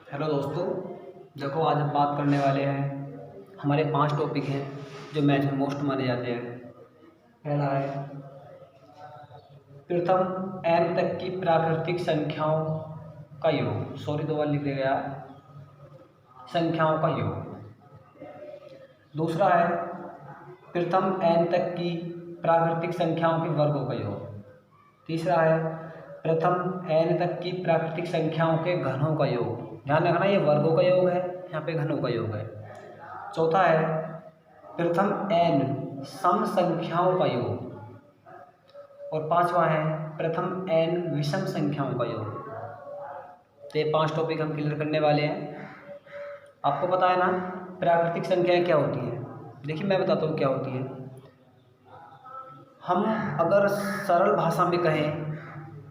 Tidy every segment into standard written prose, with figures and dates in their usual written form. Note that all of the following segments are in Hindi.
हेलो दोस्तों, देखो आज हम बात करने वाले हैं। हमारे 5 टॉपिक हैं जो मैथ में मोस्ट माने जाते हैं। पहला है प्रथम n तक की प्राकृतिक संख्याओं का योग। सॉरी, 2 बार लिख दिया गया, संख्याओं का योग। दूसरा है प्रथम n तक की प्राकृतिक संख्याओं के वर्गों का योग। तीसरा है प्रथम n तक की प्राकृतिक संख्याओं के घनों का योग। ध्यान रखना, ये वर्गों का योग है, यहाँ पे घनों का योग है। चौथा है प्रथम n सम संख्याओं का योग। और पांचवा है प्रथम n विषम संख्याओं का योग। तो ये 5 टॉपिक हम क्लियर करने वाले हैं। आपको पता है ना प्राकृतिक संख्याएं क्या होती हैं? देखिए मैं बताता हूँ क्या होती है। हम अगर सरल भाषा में कहें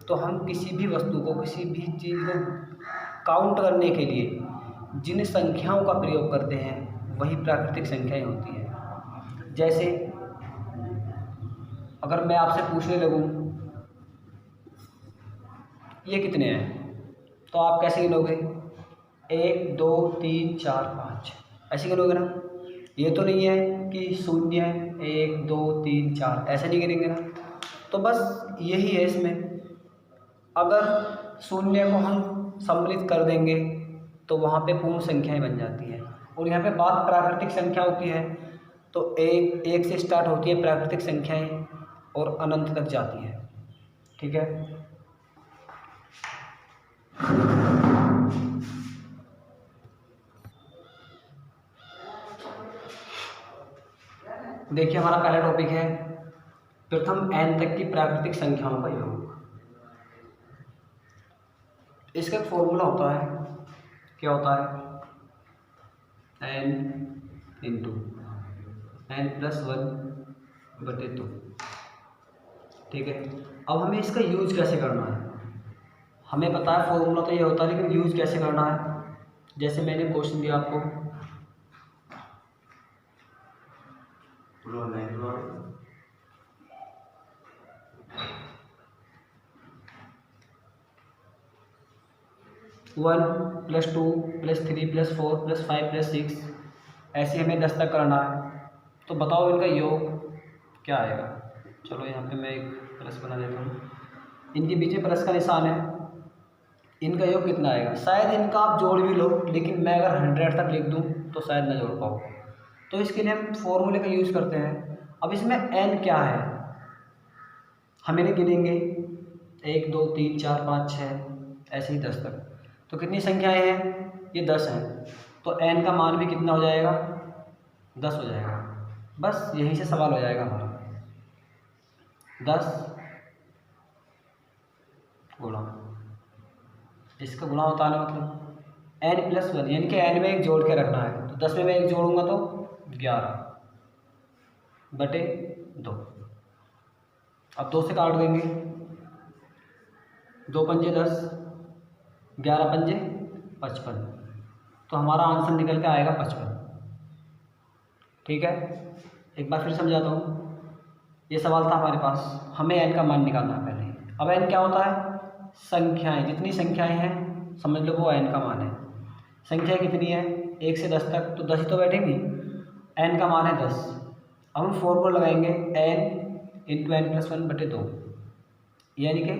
तो हम किसी भी वस्तु को, किसी भी चीज़ को काउंट करने के लिए जिन संख्याओं का प्रयोग करते हैं वही प्राकृतिक संख्याएं होती हैं। जैसे अगर मैं आपसे पूछने लगूं ये कितने हैं, तो आप कैसे गिनोगे? 1 2 3 4 5 ऐसे गिनोगे ना। ये तो नहीं है कि शून्य है 1 2 3 4, ऐसे नहीं गिनेंगे ना। तो बस यही है इसमें, अगर शून्य को हम सम्मिलित कर देंगे तो वहाँ पे पूर्ण संख्याएं बन जाती हैं। और यहाँ पे बात प्राकृतिक संख्याओं की है तो एक से स्टार्ट होती है प्राकृतिक संख्याएं और अनंत तक जाती हैं। ठीक है, देखिए हमारा पहला टॉपिक है प्रथम n तक की प्राकृतिक संख्याओं का योग। इसका एक फॉर्मूला होता है, क्या होता है? n into n+1/2। ठीक है, अब हमें इसका यूज कैसे करना है? हमें पता है फॉर्मूला तो ये होता है, लेकिन यूज कैसे करना है? जैसे मैंने क्वेश्चन दिया आपको, one plus 2 plus 3 plus 4 plus 5 plus 6, ऐसे हमें 10 तक करना है। तो बताओ इनका योग क्या आएगा? चलो यहाँ पे मैं एक प्लस बना देता हूँ, इनके बीच में प्लस का निशान है। इनका योग कितना आएगा? शायद इनका आप जोड़ भी लो, लेकिन मैं अगर 100 तक लिख दूँ तो शायद ना जोड़ पाऊँ। तो इसके लिए हम फॉर्मूले का यूज़ करते हैं। अब इसमें n क्या है हम इन्हें गिनेंगे, 1 2 3 4 5 6 ऐसे ही 10 तक। तो कितनी संख्याएं हैं? ये 10 हैं। तो n का मान भी कितना हो जाएगा? 10 हो जाएगा। बस यहीं से सवाल हो जाएगा हमारा। 10 गुणा, इसका गुणा होता है ना, मतलब n+1 यानी कि n में एक जोड़ के रखना है। तो 10 में मैं एक जोड़ूंगा तो 11/2। अब 2 से काट देंगे, 2 पंजे 10, 11 पंजे 55। तो हमारा आंसर निकल के आएगा 55। ठीक है, एक बार फिर समझाता हूँ। ये सवाल था हमारे पास, हमें n का मान निकालना है पहले। अब n क्या होता है? संख्याएं, जितनी संख्याएं हैं समझ लो वो n का मान है। संख्या कितनी है? 1 से 10 तक, तो 10 ही तो बैठेंगी। n का मान है 10। अब हम फॉर्मूला लगाएंगे n इंटू n+1/2। यानी कि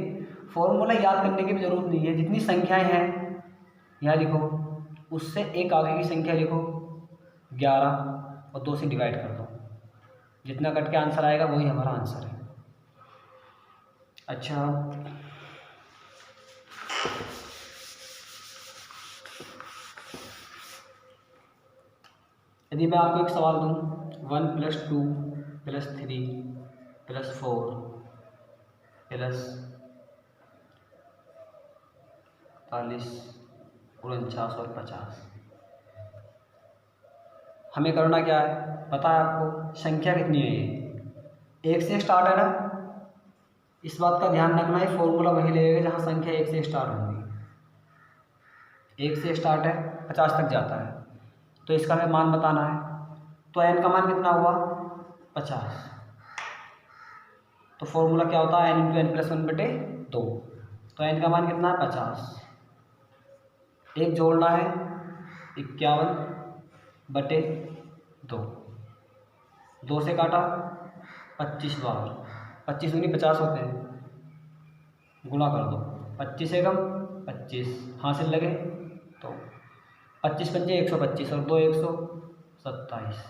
फॉर्मूला याद करने की भी जरूरत नहीं है, जितनी संख्याएं हैं यहाँ लिखो, उससे एक आगे की संख्या लिखो 11 और 2 से डिवाइड कर दो। जितना कट के आंसर आएगा वही हमारा आंसर है। अच्छा, यदि मैं आपको एक सवाल दूं, 1 + 2 + 3 + 4 + 40 49 और 50, हमें करना क्या है? पता है आपको संख्या कितनी है? ये 1 से स्टार्ट है ना। इस बात का ध्यान रखना है, फॉर्मूला वही लगेगा जहाँ संख्या 1 से स्टार्ट होगी। 1 से स्टार्ट है, 50 तक जाता है, तो इसका हमें मान बताना है। तो n का मान कितना हुआ? 50। तो फॉर्मूला क्या होता है? n × n+1/2। तो n का मान कितना है? 50। एक जोड़ना है 51/2, 2 से काटा 25 बार, 25 दूनी 50 होते हैं, गुणा कर दो, 25 एकम 25 हासिल लगे तो 25 पंजे 125 और 2 127।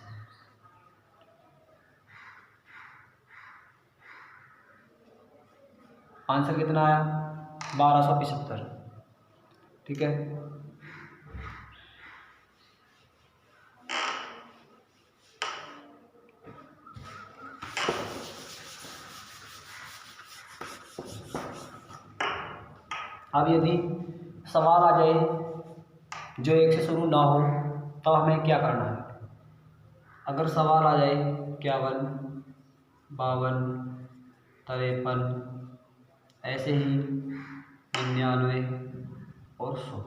आंसर कितना आया? 1275। ठीक है, अब यदि सवाल आ जाए जो 1 से शुरू ना हो तो हमें क्या करना है? अगर सवाल आ जाए 51, 52, 53, ऐसे ही 99 और 100,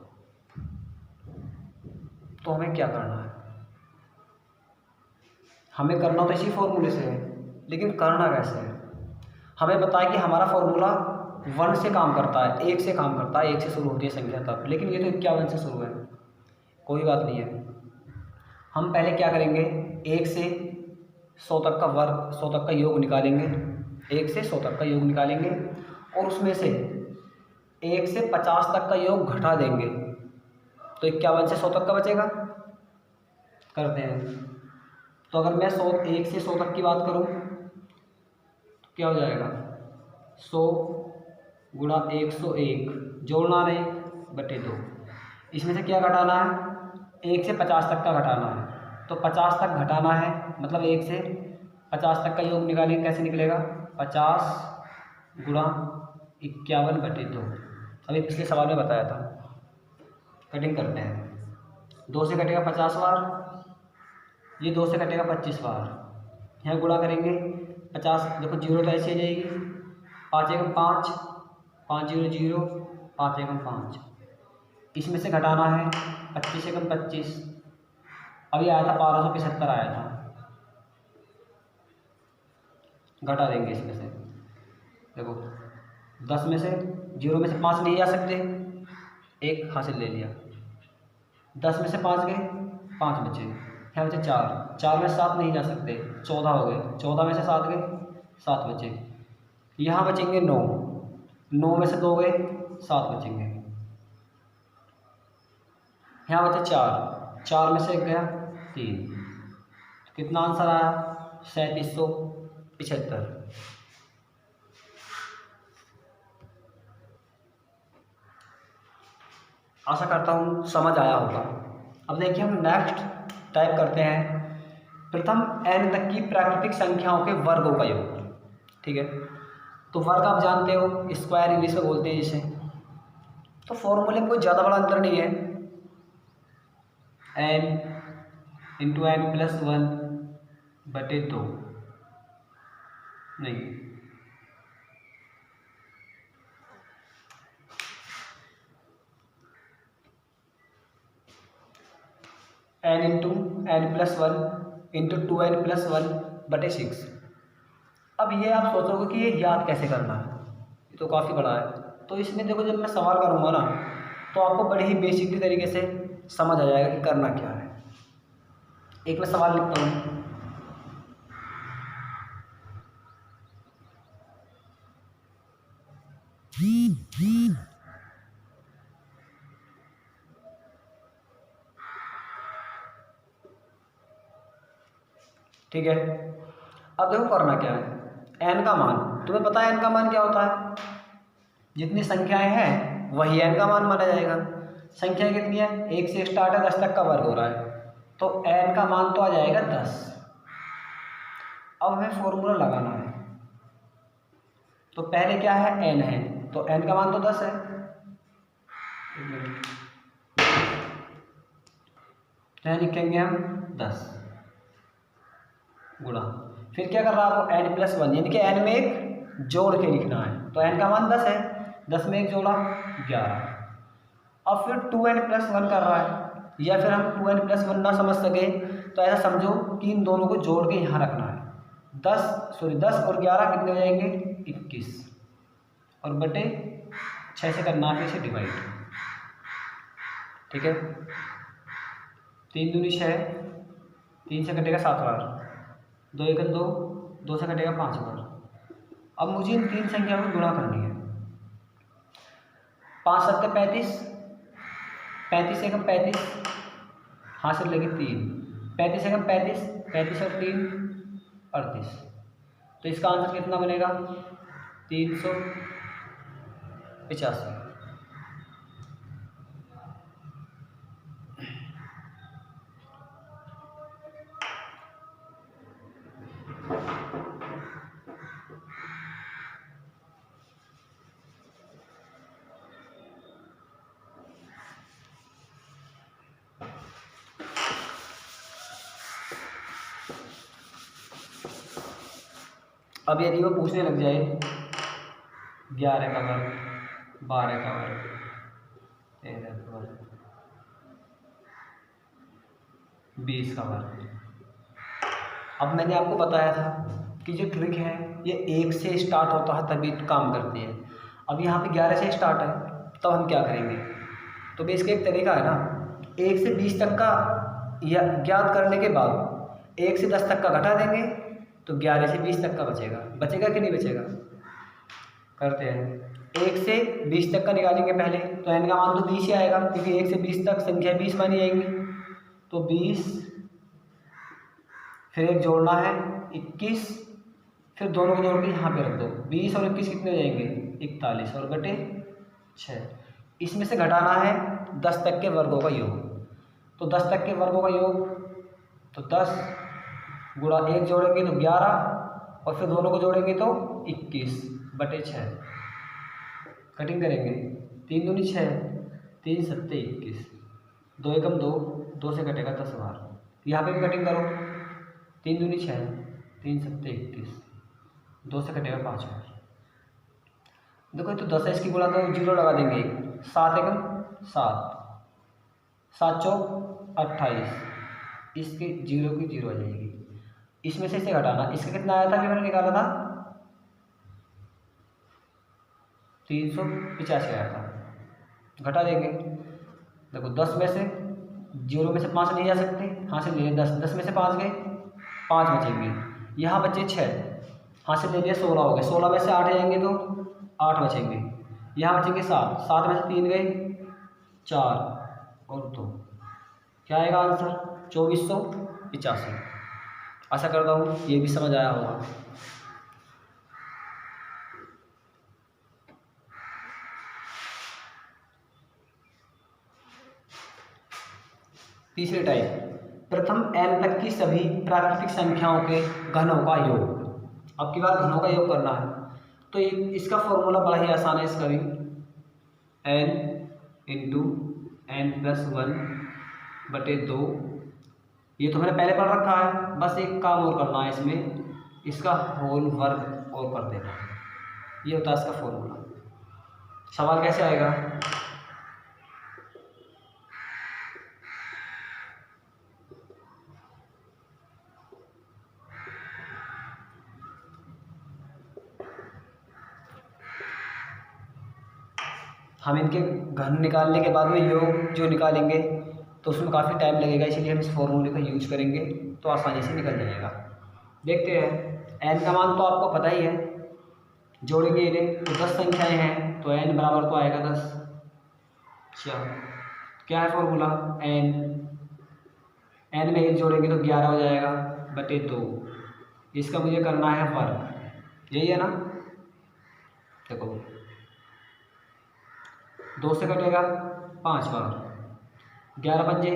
तो हमें क्या करना है? हमें करना तो इसी फॉर्मूले से है, लेकिन करना कैसे है? हमें बताया कि हमारा फॉर्मूला 1 से काम करता है, 1 से काम करता है, 1 से शुरू होती है संख्या तब, लेकिन ये तो 51 से शुरू है। कोई बात नहीं है, हम पहले क्या करेंगे, 1 से 100 तक का वर्ग, 100 तक का योग निकालेंगे, 1 से 100 तक का योग निकालेंगे और उसमें से 1 से 50 तक का योग घटा देंगे, तो 51 से 100 तक का बचेगा। करते हैं, तो अगर मैं 1 से 100 तक की बात करूं तो क्या हो जाएगा? 100 गुणा 101, जोड़ना नहीं 2, इसमें से क्या घटाना है? 1 से 50 तक का घटाना है, तो 50 तक घटाना है, मतलब 1 से 50 तक का योग निकालेंगे, कैसे निकलेगा? 50 गुणा 51/2। अभी पिछले सवाल में बताया था। कटिंग करते हैं, 2 से कटेगा 50 बार, ये 2 से कटेगा 25 बार, यहाँ गुणा करेंगे 50, देखो जीरो तो ऐसे ही जाएगी, 5 एकम 5, 5 0 0, 5 एकम 5, इसमें से घटाना है 25 एकम 25, अभी आया था 1275 आया था, घटा देंगे इसमें से, देखो 10 में से 0 में से 5 नहीं जा सकते, 1 हासिल ले लिया, 10 में से 5 गए, 5 बचे, यहाँ बचे 4, 4 में से 7 नहीं जा सकते, 14 हो गए, 14 में से 7 गए, 7 बचे, यहाँ बचेंगे 9, 9 में से 2 गए, 7 बचेंगे, यहाँ बचे 4, 4 में से 1 गया 3, तो कितना आंसर आया? 3775। आशा करता हूँ समझ आया होगा। अब देखिए हम नेक्स्ट टाइप करते हैं, प्रथम n तक की प्राकृतिक संख्याओं के वर्गों का योग। ठीक है, तो वर्ग आप जानते हो, स्क्वायर इंग्लिश में बोलते हैं जिसे, तो फॉर्मूले में कोई ज़्यादा बड़ा अंतर नहीं है, n इंटू n प्लस 1/2 नहीं, n into n plus 1 into 2n plus 1/6। अब ये आप सोचोगे कि ये याद कैसे करना है, ये तो काफ़ी बड़ा है। तो इसमें देखो जब मैं सवाल करूँगा ना तो आपको बड़े ही बेसिक तरीके से समझ आ जाएगा कि करना क्या है। एक मैं सवाल लिखता हूँ, ठीक है। अब देखो करना क्या है, n का मान तुम्हें पता है, n का मान क्या होता है? जितनी संख्याएं हैं वही n का मान माना जाएगा। संख्या कितनी है? 1 से स्टार्ट है, 10 तक का वर्ग हो रहा है, तो n का मान तो आ जाएगा 10। अब हमें फॉर्मूला लगाना है, तो पहले क्या है? n है, तो n का मान तो 10 है, तो लिखेंगे हम 10 गुणा, फिर क्या कर रहा है आपको? n प्लस 1, यानी कि n में एक जोड़ के लिखना है, तो n का मान 10 है, 10 में एक जोड़ा 11। अब फिर 2n प्लस 1 कर रहा है, या फिर हम 2n प्लस 1 ना समझ सके तो ऐसा समझो कि इन दोनों को जोड़ के यहाँ रखना है। 10 और 11 कितने हो जाएंगे? 21, और बटे 6 से करना है, इसे डिवाइड, ठीक है। 3 दूनी 6, 3 से कटेगा 7 बार, 2 एकम 2, 2 से कटेगा 5 बार। अब मुझे इन 3 संख्याओं को गुणा करनी है। 5 7 35, 35 एकम 35, हासिल लगे 3, 35 एकम 35, 35 और 3 38। तो इसका आंसर कितना बनेगा? 385। अब यदि वो पूछने लग जाए 11 का वर्ग, 12 का वर्ग, 13 का वर्ग, 20 का वर्ग। अब मैंने आपको बताया था कि जो ट्रिक है ये 1 से स्टार्ट होता है तभी काम करती है। अब यहाँ पे 11 से स्टार्ट है, तो हम क्या करेंगे? तो भी इसका एक तरीका है ना, 1 से 20 तक का या ज्ञात करने के बाद 1 से 10 तक का घटा देंगे, तो 11 से 20 तक का बचेगा। बचेगा कि नहीं बचेगा? करते हैं। 1 से 20 तक का निकालेंगे पहले, तो n का मान तो 20 ही आएगा, क्योंकि 1 से 20 तक संख्या 20 मानी जाएंगी। तो 20, फिर एक जोड़ना है 21, फिर दोनों को जोड़ के यहाँ पे रख दो। 20 और 21 कितने हो जाएंगे? 41 और बटे 6। इसमें से घटाना है 10 तक के वर्गों का योग। तो 10 तक के वर्गों का योग, तो 10 गुणा 1 जोड़ेंगे तो 11, और फिर दोनों को जोड़ेंगे तो 21 बटे 6। कटिंग करेंगे, 3 दूनी 6, 3 सत्ते 21, 2 एकम 2, 2 से कटेगा 10 बार। यहाँ पे भी कटिंग करो, 3 दूनी 6, 3 सत्ते 21, 2 से कटेगा 5 बार। देखो तो 10 है, इसकी गुणा तो 0 लगा देंगे। 7 एकम 7, 7 चौक 28, इसके 0 की 0 आ जाएगी। इसमें से इसे घटाना, इसका कितना आया था कि मैंने निकाला था? 385 आया था। घटा देंगे। देखो 10 में से 0 में से 5 नहीं जा सकते, हाँ से ले लें 10, 10 में से 5 गए, 5 बचेंगे। यहाँ बचे 6, हाँ से ले लिया 16 हो गए, 16 में से 8 जाएंगे तो 8 बचेंगे। यहाँ बचेंगे 7, 7 में से 3 गए, 4 और 2, क्या आएगा आंसर? 2485। आशा करता हूँ ये भी समझ आया होगा। तीसरे टाइप, प्रथम n तक की सभी प्राकृतिक संख्याओं के घनों का योग। अब की बार घनों का योग करना है, तो इसका फॉर्मूला बड़ा ही आसान है। इसका भी n इंटू n+1 बटे 2, ये तो मैंने पहले पढ़ रखा है, बस एक काम और करना है इसमें, इसका होल वर्ग और कर देना। ये होता है इसका फॉर्मूला। सवाल कैसे आएगा? हम इनके घन निकालने के बाद में योग जो निकालेंगे तो उसमें काफ़ी टाइम लगेगा, इसलिए हम इस फॉर्मूले का यूज करेंगे तो आसानी से निकल जाएगा। देखते हैं। n का मान तो आपको पता ही है, जोड़ेंगे इन्हें तो 10 संख्याएं हैं, तो n बराबर तो आएगा 10। अच्छा, क्या है फॉर्मूला? n में 1 जोड़ेंगे तो 11 हो जाएगा बटे 2। इसका मुझे करना है वर्ग, यही है ना? देखो 2 से कटेगा 5 बार, 11 पंजे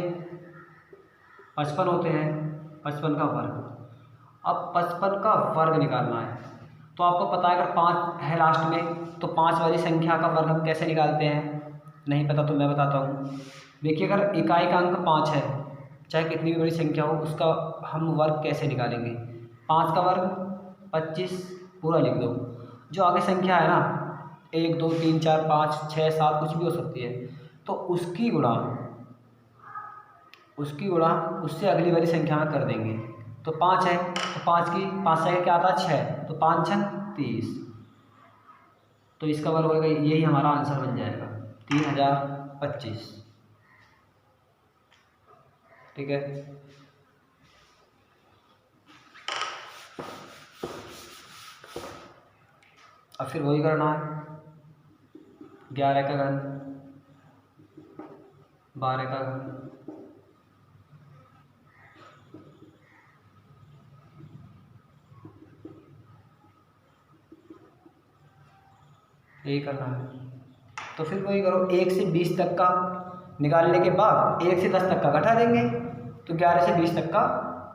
55 होते हैं, 55 का वर्ग। अब 55 का वर्ग निकालना है, तो आपको पता है अगर 5 है लास्ट में तो 5 वाली संख्या का वर्ग हम कैसे निकालते हैं? नहीं पता तो मैं बताता हूँ। देखिए अगर इकाई का अंक 5 है, चाहे कितनी भी बड़ी संख्या हो, उसका हम वर्ग कैसे निकालेंगे? 5 का वर्ग 25 पूरा लिख दो। जो आगे संख्या है ना 1 2 3 4 5 6 7 कुछ भी हो सकती है, तो उसकी गुणा उससे अगली वाली संख्या में कर देंगे। तो 5 है तो 5 से क्या आता है? 6, तो 5 6 30, तो इसका वर्ग होगा, यही हमारा आंसर बन जाएगा 3025। ठीक है। अब फिर वही करना है, 11 का घन, 12 का घन, यही करना है। तो फिर वही करो, 1 से 20 तक का निकालने के बाद 1 से 10 तक का घटा देंगे, तो 11 से 20 तक का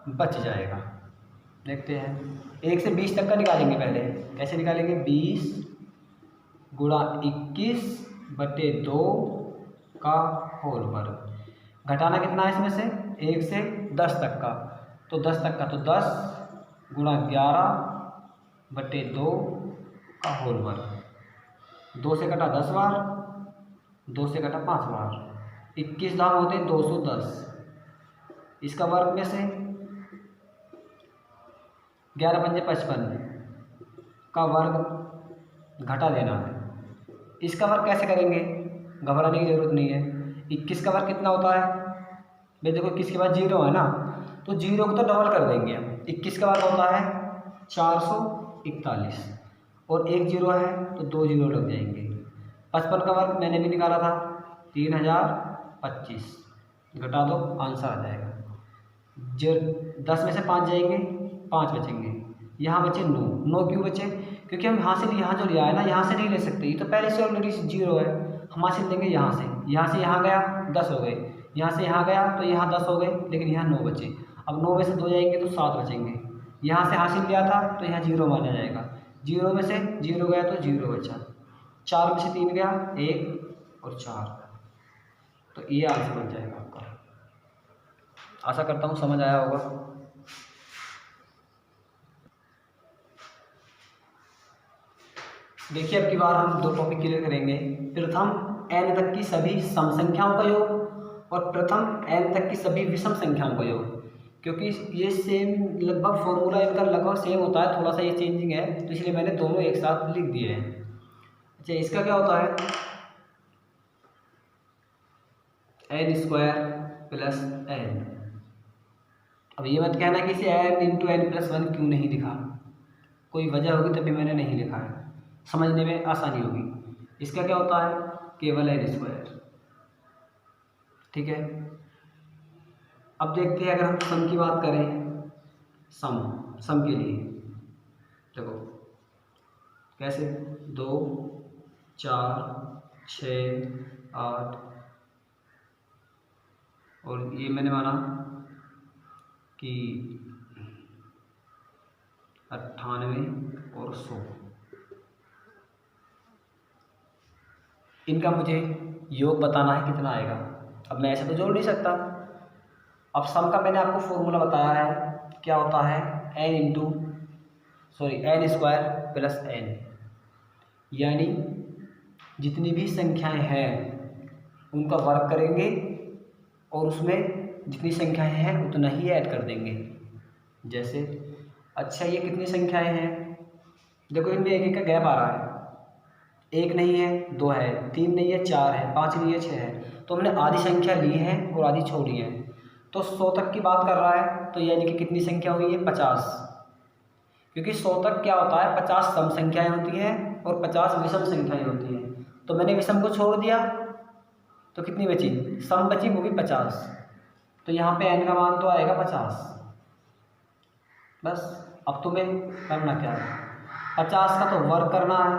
बच जाएगा। देखते हैं, 1 से 20 तक का निकालेंगे। पहले कैसे निकालेंगे, 20 गुणा 21/2 का होल वर्ग। घटाना कितना है इसमें से, 1 से 10 तक का, तो 10 तक का, तो 10 गुणा 11/2 का होल वर्ग। 2 से कटा 10 बार, 2 से कटा 5 बार, 21 दाम होते 210। इसका वर्ग में से 11 पंजे 55 का वर्ग घटा देना है। इसका वर्ग कैसे करेंगे, घबराने की जरूरत नहीं है। 21 का वर्ग कितना होता है भाई, देखो 21 के बाद 0 है ना, तो 0 को तो डबल कर देंगे हम। 21 का वर्ग होता है 441, और 1 0 है तो 2 0 लग जाएंगे। 55 का वर्ग मैंने भी निकाला था 3025, घटा दो, आंसर आ जाएगा। 10 में से 5 जाएंगे, 5 बचेंगे, यहाँ बचे 9। 9 क्यों बचे, क्योंकि हम यहाँ जो लिया है ना, यहाँ से नहीं ले सकते, ये तो पहले से ऑलरेडी 0 है। हम हासिल लेंगे यहाँ से यहाँ गया 10 हो गए, यहाँ से यहाँ गया तो यहाँ 10 हो गए, लेकिन यहाँ 9 बचे। अब 9 में से 2 जाएंगे तो 7 बचेंगे। यहाँ से हासिल लिया था तो यहाँ 0 माना जाएगा, 0 में से 0 गया तो 0 बचा, 4 में से 3 गया 1 और 4, तो ये आंसर बन जाएगा आपका। आशा करता हूँ समझ आया होगा। देखिए अब की बार हम 2 टॉपिक क्लियर करेंगे। प्रथम n तक की सभी सम संख्याओं का योग और प्रथम n तक की सभी विषम संख्याओं का योग। क्योंकि ये सेम लगभग फॉर्मूला इनका लगभग सेम होता है, थोड़ा सा ये चेंजिंग है, तो इसलिए मैंने दोनों एक साथ लिख दिए हैं। अच्छा, इसका क्या होता है, n² + n। अब ये मत कहना कि इसे n × n+1 क्यों नहीं लिखा, कोई वजह होगी तभी मैंने नहीं लिखा है, समझने में आसानी होगी। इसका क्या होता है, केवल n²। ठीक है। अब देखते हैं, अगर हम सम की बात करें, सम के लिए देखो कैसे, 2 4 6 8, और ये मैंने माना कि 98 और 100, इनका मुझे योग बताना है कितना आएगा। अब मैं ऐसे तो जोड़ नहीं सकता। अब सम का मैंने आपको फॉर्मूला बताया है, क्या होता है, n² + n, यानी जितनी भी संख्याएं हैं उनका वर्ग करेंगे और उसमें जितनी संख्याएं हैं उतना ही ऐड कर देंगे। जैसे, अच्छा ये कितनी संख्याएं हैं, देखो इनमें एक का गैप आ रहा है, 1 नहीं है 2 है, 3 नहीं है 4 है, 5 नहीं है 6 है, तो हमने आधी संख्या ली है और आधी छोड़ी है। तो 100 तक की बात कर रहा है, तो यानी कि कितनी संख्या हुई है, 50। क्योंकि 100 तक क्या होता है, 50 सम संख्याएं होती हैं और 50 विषम संख्याएं होती हैं। तो मैंने विषम को छोड़ दिया तो कितनी बची, सम बची, वो भी 50। तो यहाँ पे n का मान तो आएगा 50। बस अब तुम्हें करना क्या है, 50 का तो वर्ग करना है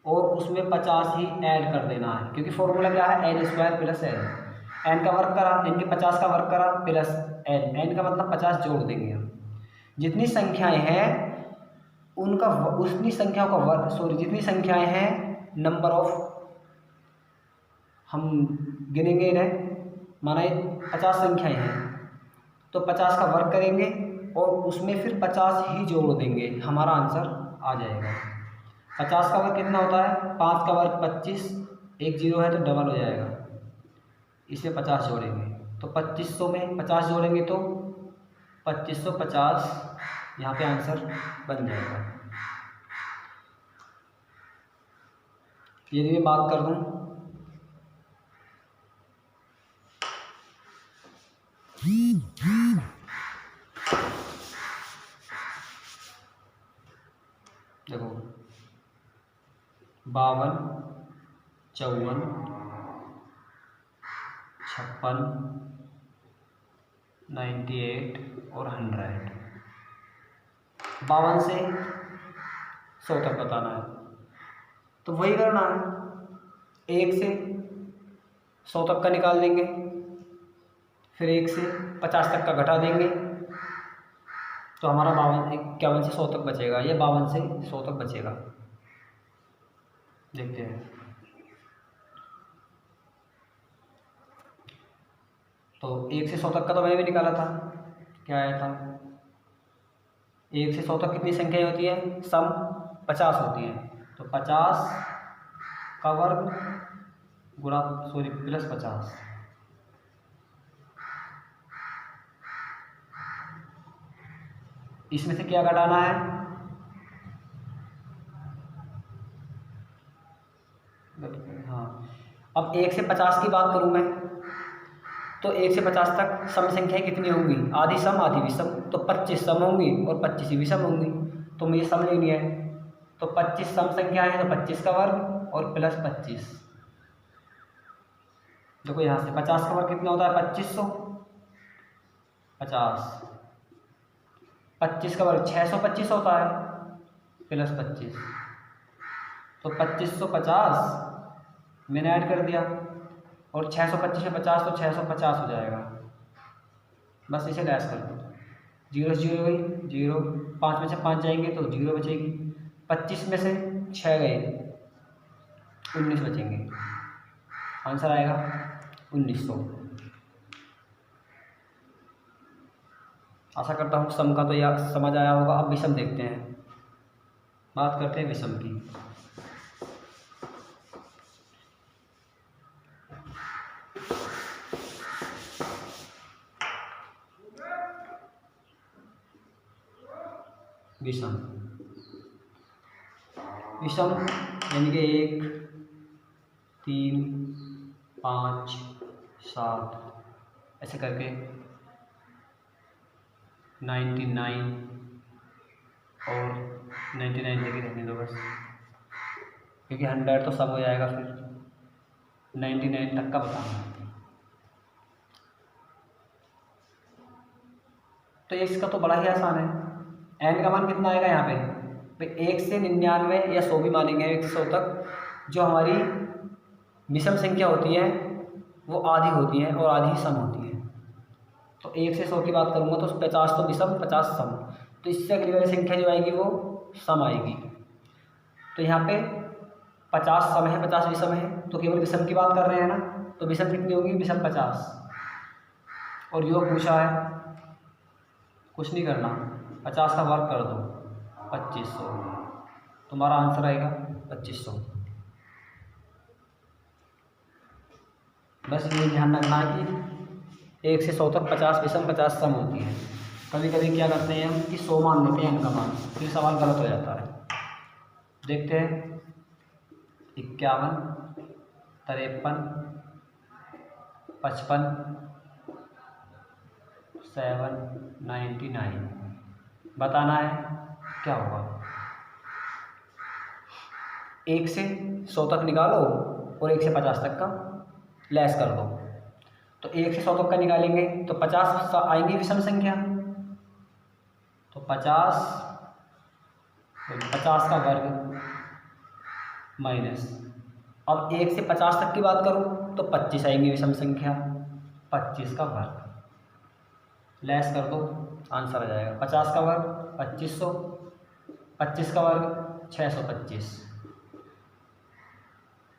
और उसमें 50 ही ऐड कर देना है, क्योंकि फॉर्मूला क्या है, n² + n। n का वर्ग करा, n के 50 का वर्ग करा प्लस n का मतलब 50 जोड़ देंगे हम। जितनी संख्याएं हैं उनका उतनी संख्याओं का वर्ग, जितनी संख्याएं हैं नंबर ऑफ, हम गिनेंगे इन्हें, माना 50 संख्याएं हैं तो 50 का वर्ग करेंगे और उसमें फिर 50 ही जोड़ देंगे, हमारा आंसर आ जाएगा। 50 का वर्ग कितना होता है, 5 का वर्ग 25, 1 0 है तो डबल हो जाएगा, इसमें 50 जोड़ेंगे तो 2500 में 50 जोड़ेंगे तो 2550, यहाँ पे आंसर बन जाएगा। यदि मैं बात कर दूँ देखो 52, 54, 56, 98 और 100। 52 से 100 तक बताना है, तो वही करना है। 1 से 100 तक का निकाल देंगे, फिर 1 से 50 तक का घटा देंगे, तो हमारा 51 से 100 तक बचेगा, या 52 से 100 तक बचेगा। देखते हैं। तो 1 से 100 तक का तो मैंने भी निकाला था, क्या आया था? 1 से 100 तक कितनी संख्याएं होती है? सम 50 होती हैं। तो 50 का वर्ग गुणा प्लस 50। इसमें से क्या घटाना है? हाँ, अब 1 से 50 की बात करूं मैं, तो 1 से 50 तक सम संख्याएं कितनी होंगी? आधी सम आधी विषम, तो 25 सम होंगी और 25 विषम होंगी। तो मुझे सम लेनी है, तो 25 सम संख्या है, तो 25 का वर्ग और प्लस 25। देखो यहाँ से 50 का वर्ग कितना होता है? 2500। 25 का वर्ग 625 होता है, प्लस 25। तो 2550 मैंने ऐड कर दिया, और 625 में 50 तो 650 हो जाएगा। बस इसे लैस कर दो, 0 से 0 गई 0, 5 में से 5 जाएंगे तो 0 बचेगी, 25 में से 6 गए 19 बचेंगे। आंसर आएगा 1900। आशा करता हूँ सम का तो यह समझ आया होगा। अब विषम देखते हैं, बात करते हैं विषम की। विषम यानी कि 1, 3, 5, 7 ऐसे करके 99 और 99 लेके रहने दो बस, क्योंकि 100 तो सब हो जाएगा, फिर 99 तक का बताना। तो इसका तो बड़ा ही आसान है। n का मान कितना आएगा यहाँ पे? तो 1 से 99 या 100 भी मानेंगे, 1 से 100 तक जो हमारी विषम संख्या होती है वो आधी होती है और आधी ही सम होती है। तो 1 से 100 की बात करूँगा तो 50 तो विषम 50 सम, तो इससे अगली वाली संख्या जो आएगी वो सम आएगी। तो यहाँ पे 50 सम है 50 विषम है, तो केवल विषम की बात कर रहे हैं ना, तो विषम कितनी होगी? विषम 50। और योग पूछा है, कुछ नहीं करना, 50 का वर्ग कर दो 2500, तुम्हारा आंसर आएगा 2500। बस ये ध्यान रखना है कि 1 से 100 तक 50 विषम 50 सम होती है। कभी कभी क्या करते हैं हम कि 100 मान लेते हैं n का मान, फिर सवाल गलत हो जाता है। देखते हैं 51, 53, 55, 799 बताना है क्या होगा। 1 से 100 तक निकालो और 1 से 50 तक का लेस कर दो। तो 1 से 100 तक का निकालेंगे तो 50 आएंगी विषम संख्या, तो 50 का वर्ग माइनस। अब 1 से 50 तक की बात करूं तो 25 आएंगी विषम संख्या, 25 का वर्ग लेस कर दो, आंसर आ जाएगा 50 का वर्ग 2500, 25 का वर्ग 625।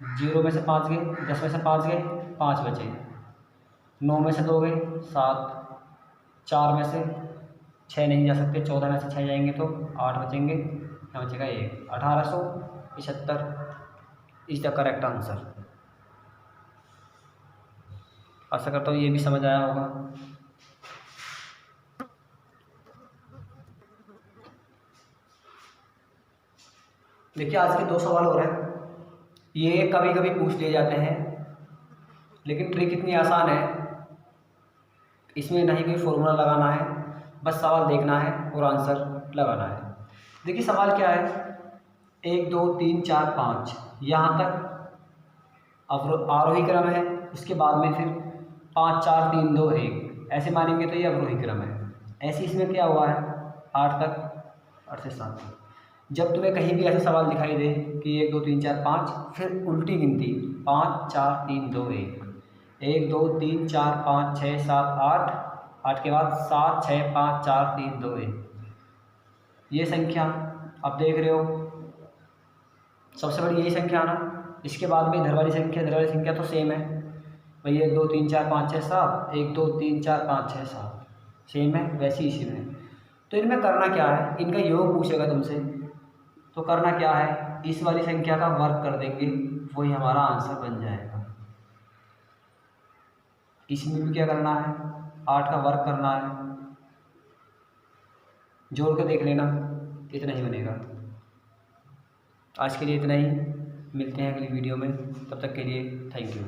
0 में से 5 गए, 10 में से 5 गए 5 बचे, 9 में से 2 गए 7, 4 में से 6 नहीं जा सकते, 14 में से 6 जाएंगे तो 8 बचेंगे, यहाँ बचेगा 1, 1875 इज द करेक्ट आंसर। आशा करता हूँ ये भी समझ आया होगा। देखिए आज के 2 सवाल हो रहे हैं, ये कभी कभी पूछ लिए जाते हैं, लेकिन ट्रिक इतनी आसान है इसमें ना ही कोई फॉर्मूला लगाना है, बस सवाल देखना है और आंसर लगाना है। देखिए सवाल क्या है, 1 2 3 4 5 यहाँ तक आरोही क्रम है, उसके बाद में फिर 5 4 3 2 1 ऐसे मानेंगे तो ये अवरोही क्रम है। ऐसे इसमें क्या हुआ है 8 तक, 8 से 7। जब तुम्हें कहीं भी ऐसा सवाल दिखाई दे कि 1 2 3 4 5 फिर उल्टी गिनती 5 4 3 2 1 1 2 3 4 5 6 7 8 8 के बाद 7 6 5 4 3 2 1 ये संख्या आप देख रहे हो, सबसे बड़ी यही संख्या ना। इसके बाद में इधर वाली संख्या तो सेम है भाई, 1 2 3 4 5 6 7 1 2 3 4 5 6 7 सेम है, वैसे इसी में। तो इनमें करना क्या है, इनका योग पूछेगा तुमसे, तो करना क्या है, इस वाली संख्या का वर्ग कर देंगे, वही हमारा आंसर बन जाएगा। इसमें भी क्या करना है, 8 का वर्ग करना है, जोड़ के देख लेना, इतना ही बनेगा। आज के लिए इतना ही, मिलते हैं अगली वीडियो में, तब तक के लिए थैंक यू।